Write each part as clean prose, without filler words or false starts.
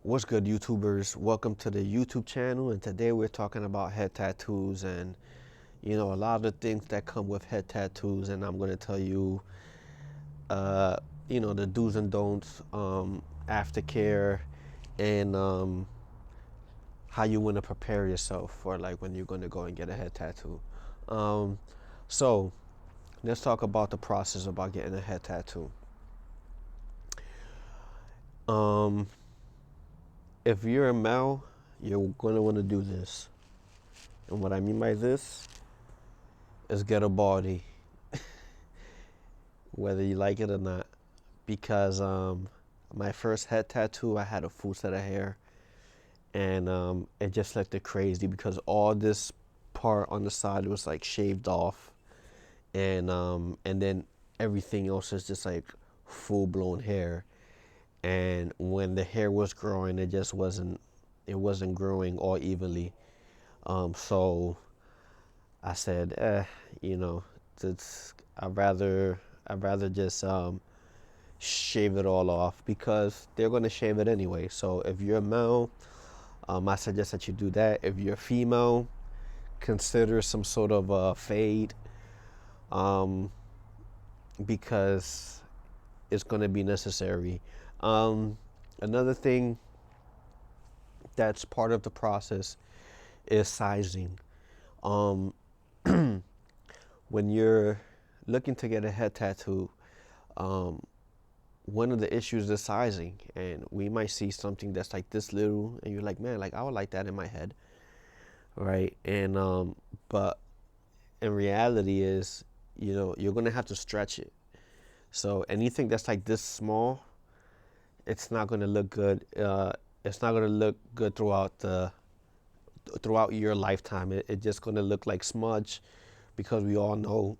What's good, YouTubers? Welcome to the YouTube channel, and today we're talking about head tattoos and a lot of the things that come with head tattoos. And I'm going to tell you, uh, the do's and don'ts, aftercare, and how you want to prepare yourself for like when you're going to go and get a head tattoo. Um, so let's talk about the process about getting a head tattoo. Um, if you're a male, you're going to want to do this. And what I mean by this is get a body, whether you like it or not. Because my first head tattoo, I had a full set of hair, and it just looked crazy because all this part on the side was like shaved off, and then everything else is just like full blown hair. And when the hair was growing, it wasn't growing all evenly. So I said, you know, it's I'd rather just shave it all off because they're going to shave it anyway. So if you're a male, I suggest that you do that. If you're a female, consider some sort of fade, um, because it's going to be necessary. Um, Another thing that's part of the process is sizing. Um, when you're looking to get a head tattoo, um, one of the issues is sizing, and we might see something that's like this little, and you're like, man, like I would like that in my head, right? And but in reality is, you're gonna have to stretch it. So anything that's like this small, it's not gonna look good. It's not gonna look good throughout your lifetime. It's just gonna look like smudge, because we all know,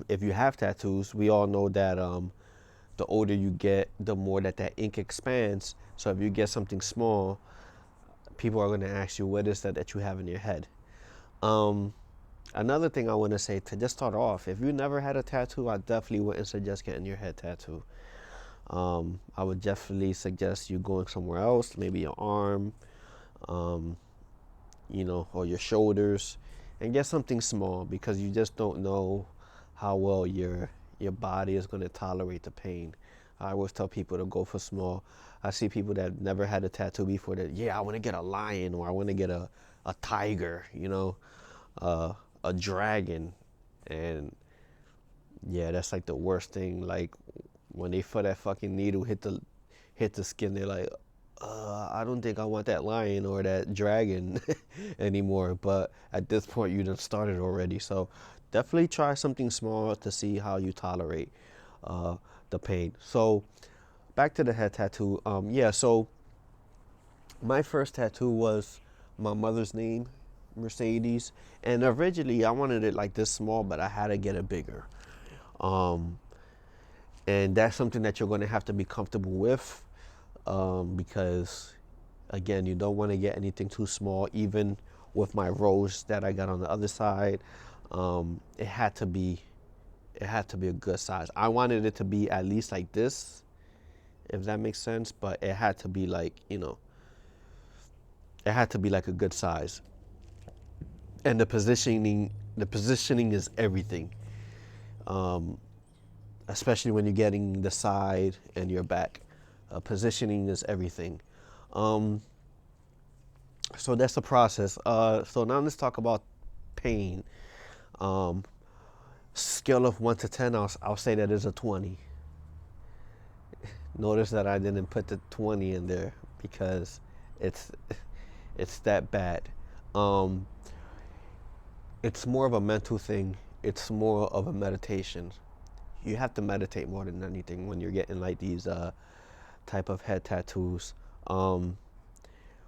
if you have tattoos, we all know that the older you get, the more that ink expands. So if you get something small, people are going to ask you, what is that you have in your head? Um, Another thing I want to say to just start off, if you never had a tattoo, I definitely wouldn't suggest getting your head tattoo. I would definitely suggest you going somewhere else, maybe your arm, um, or your shoulders, and get something small, because you just don't know how well your body is going to tolerate the pain. I always tell people to go for small. I see people that never had a tattoo before that, yeah, I want to get a lion, or I want to get a tiger, a dragon. And yeah, that's like the worst thing. Like when they feel that fucking needle hit the skin, they're like, I don't think I want that lion or that dragon anymore. But at this point, you done started already. So definitely try something small to see how you tolerate uh, the pain. So back to the head tattoo. Yeah, so my first tattoo was my mother's name, Mercedes. And originally, I wanted it like this small, but I had to get it bigger. Um, and that's something that you're going to have to be comfortable with, because again, you don't want to get anything too small. Even with my rose that I got on the other side, it had to be a good size. I wanted it to be at least like this, if that makes sense, but it had to be like, it had to be like a good size. And the positioning is everything. Um, Especially when you're getting the side and your back. Positioning is everything. Um, so that's the process. So now let's talk about pain. Um, Scale of 1 to 10, I'll say that is a 20. Notice that I didn't put the 20 in there because it's it's that bad. Um, it's more of a mental thing. It's more of a meditation. You have to meditate more than anything when you're getting like these type of head tattoos. Um,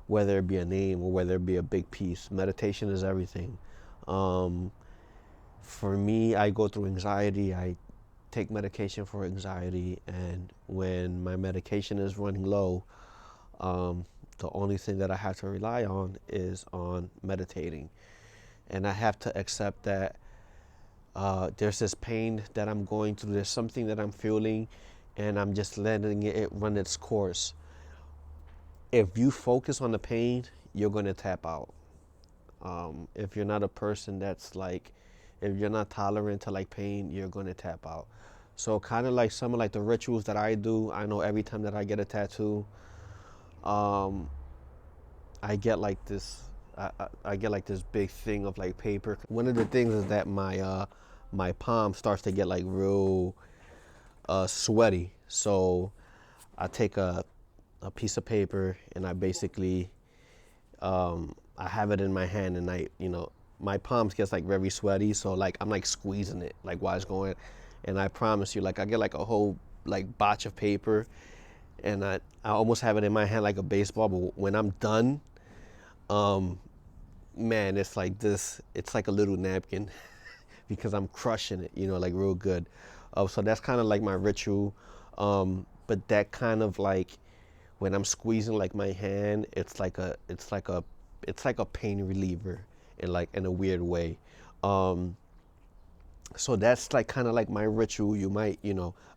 Whether it be a name or whether it be a big piece, meditation is everything. Um, for me, I go through anxiety. I take medication for anxiety, and when my medication is running low, um, the only thing that I have to rely on is on meditating. And I have to accept that there's this pain that I'm going through, there's something that I'm feeling, and I'm just letting it run its course. if you focus on the pain, you're gonna tap out. If you're not a person that's like, if you're not tolerant to like pain, you're gonna tap out. So kind of like some of like the rituals that I do. I know every time that I get a tattoo, um, I get like this. I get like this big thing of like paper. One of the things is that my palm starts to get like real sweaty. So I take a piece of paper and I basically I have it in my hand and my palms gets like very sweaty, so like I'm like squeezing it like while it's going, and I promise you, like I get like a whole like batch of paper, and I almost have it in my hand like a baseball, but when I'm done, um man, it's like this, it's like a little napkin because I'm crushing it, like real good. So that's kind of like my ritual. But that kind of like when I'm squeezing like my hand, it's like a pain reliever in a weird way. Um, so that's like kind of like my ritual. You might,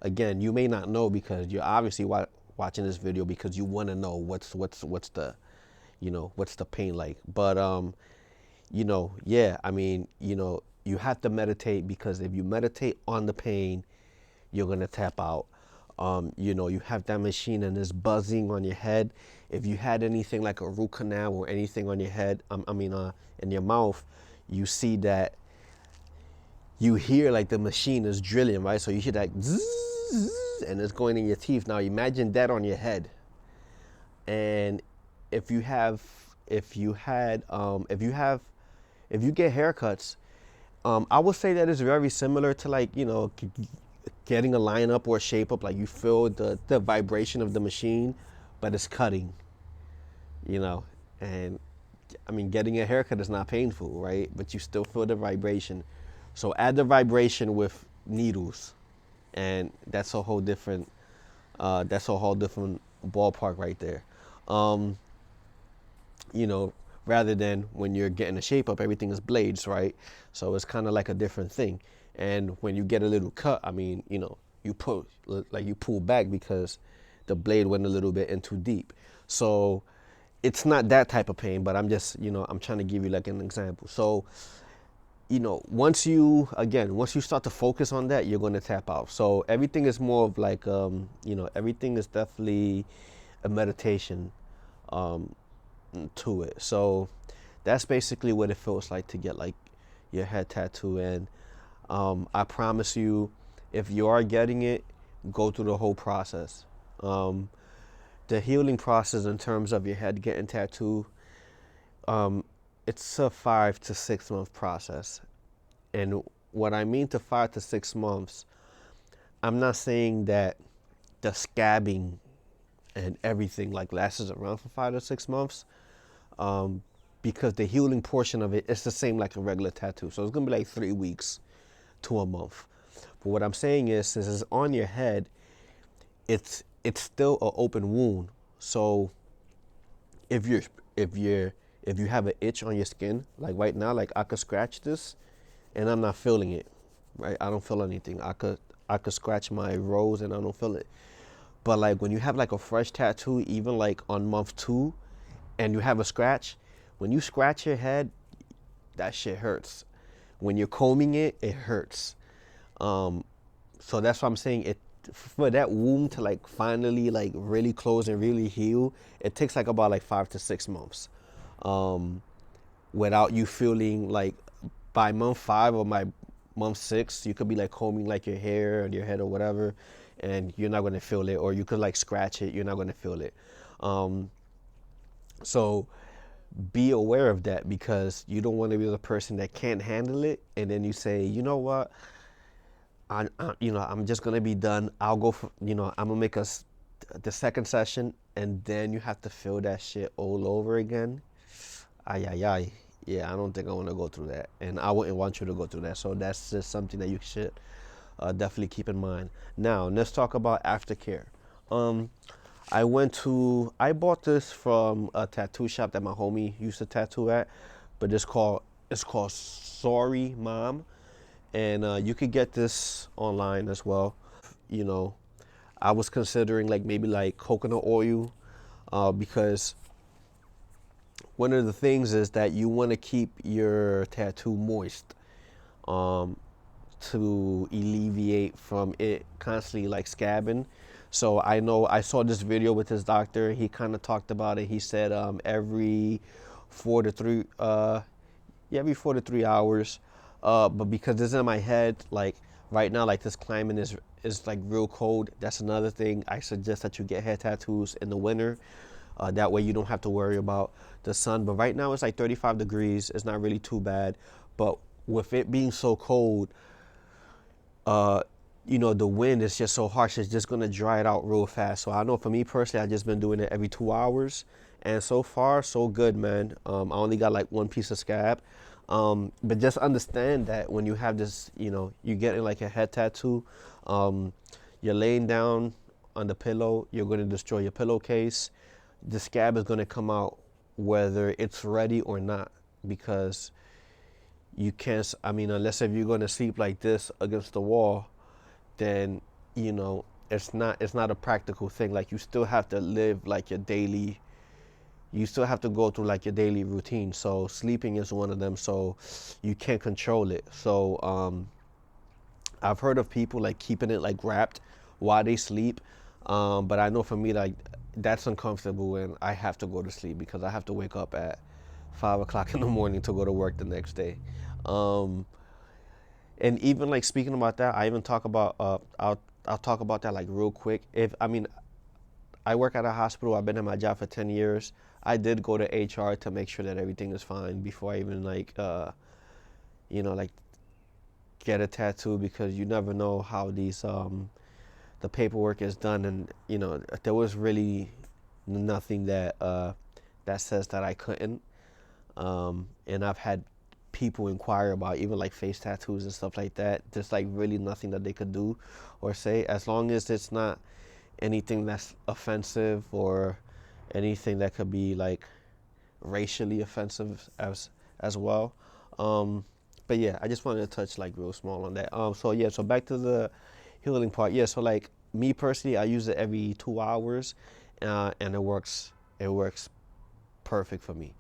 again, you may not know because you're obviously watching this video because you want to know what's the pain like. But yeah, I mean, you have to meditate because if you meditate on the pain, you're gonna tap out. You have that machine and it's buzzing on your head. If you had anything like a root canal or anything on your head, in your mouth, you see that you hear like the machine is drilling, right? So you hear that zzz, zzz, and it's going in your teeth. Now imagine that on your head. And if you have, if you had, if you get haircuts, I would say that it's very similar to like, getting a line up or a shape up. Like you feel the vibration of the machine, but it's cutting, you know. And I mean, getting a haircut is not painful, right? But you still feel the vibration. So add the vibration with needles, and that's a whole different ballpark right there. Um, you know, rather than when you're getting a shape up, everything is blades, right? So it's kind of like a different thing. And when you get a little cut, I mean, you pull back because the blade went a little bit in too deep. So it's not that type of pain, but I'm just, I'm trying to give you like an example. So, once you start to focus on that, you're going to tap out. So everything is more of like, everything is definitely a meditation. Um, to it. So that's basically what it feels like to get like your head tattoo. And I promise you, if you are getting it, go through the whole process. Um, the healing process in terms of your head getting tattooed, um, it's a 5 to 6 month process. And what I mean to 5 to 6 months, I'm not saying that the scabbing and everything like lasts around for 5 to 6 months. um, because the healing portion of it is the same like a regular tattoo. So it's gonna be like 3 weeks to a month. But what I'm saying is, since it's on your head, it's still an open wound. So if you're if you're if you have an itch on your skin, like right now, like I could scratch this, and I'm not feeling it, right? I don't feel anything. I could scratch my rose and I don't feel it. But like when you have like a fresh tattoo, even like on month 2, and you have a scratch, when you scratch your head, that shit hurts. When you're combing it, it hurts. Um, so that's why I'm saying it, for that wound to like finally like really close and really heal, it takes like about like 5 to 6 months. Um, Without you feeling like by month 5 or by month 6, you could be like combing like your hair and your head or whatever, and you're not gonna feel it. Or you could like scratch it, you're not gonna feel it. Um, so be aware of that, because you don't want to be the person that can't handle it, and then you say, you know what, I'm just gonna be done. I'll go for, I'm gonna make us the second session, and then you have to feel that shit all over again. Ay ay ay. Yeah, I don't think I want to go through that, and I wouldn't want you to go through that. So that's just something that you should definitely keep in mind. Now let's talk about aftercare. Um, I bought this from a tattoo shop that my homie used to tattoo at, but it's called Sorry Mom, and you could get this online as well. You know, I was considering like maybe like coconut oil, because one of the things is that you want to keep your tattoo moist, um, to alleviate from it constantly like scabbing. So I know I saw this video with his doctor. He kind of talked about it. He said every 4 to 3, yeah, every 4 to 3 hours. But because it's in my head, like right now, like this climate is like real cold. That's another thing. I suggest that you get head tattoos in the winter. That way you don't have to worry about the sun. But right now it's like 35 degrees. It's not really too bad. But with it being so cold, uh, the wind is just so harsh. It's just gonna dry it out real fast. So I know for me personally, I just been doing it every 2 hours, and so far so good, man. I only got like one piece of scab, but just understand that when you have this, you getting like a head tattoo, um, you're laying down on the pillow. You're gonna destroy your pillowcase. The scab is gonna come out whether it's ready or not, because you can't. I mean, unless if you're gonna sleep like this against the wall, then it's not a practical thing. Like you still have to live like your daily. You still have to go through like your daily routine. So sleeping is one of them. So you can't control it. So I've heard of people like keeping it like wrapped while they sleep, but I know for me like that's uncomfortable, and I have to go to sleep because I have to wake up at 5 o'clock in the morning to go to work the next day. Um, and even like speaking about that, I even talk about I'll talk about that like real quick. If I mean, I work at a hospital. I've been at my job for 10 years. I did go to HR to make sure that everything is fine before I even like like get a tattoo, because you never know how these the paperwork is done. And there was really nothing that says that I couldn't. And I've had people inquire about even like face tattoos and stuff like that. There's like really nothing that they could do or say, as long as it's not anything that's offensive or anything that could be like racially offensive as well. But yeah, I just wanted to touch like real small on that. So yeah, so back to the healing part. Yeah, so like me personally, I use it every 2 hours, and it works perfect for me.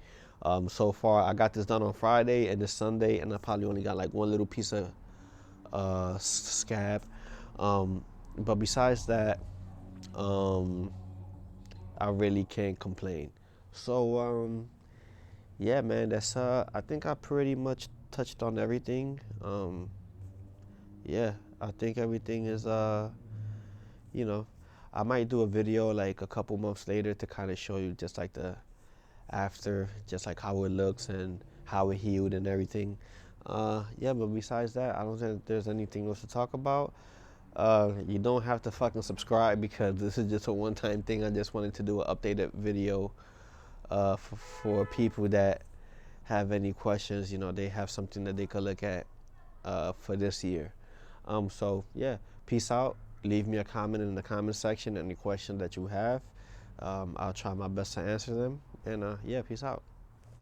So far, I got this done on Friday and this Sunday, and I probably only got like one little piece of scab. But besides that, um, I really can't complain. So yeah, man, that's I think I pretty much touched on everything. Yeah, I think everything is you know, I might do a video like a couple months later to kind of show you just like the after, just like how it looks and how it healed and everything. Yeah, but besides that, I don't think there's anything else to talk about. You don't have to fucking subscribe, because this is just a one-time thing. I just wanted to do an updated video for people that have any questions. They have something that they could look at for this year. So yeah, peace out. Leave me a comment in the comment section, any questions that you have. I'll try my best to answer them. And yeah, peace out.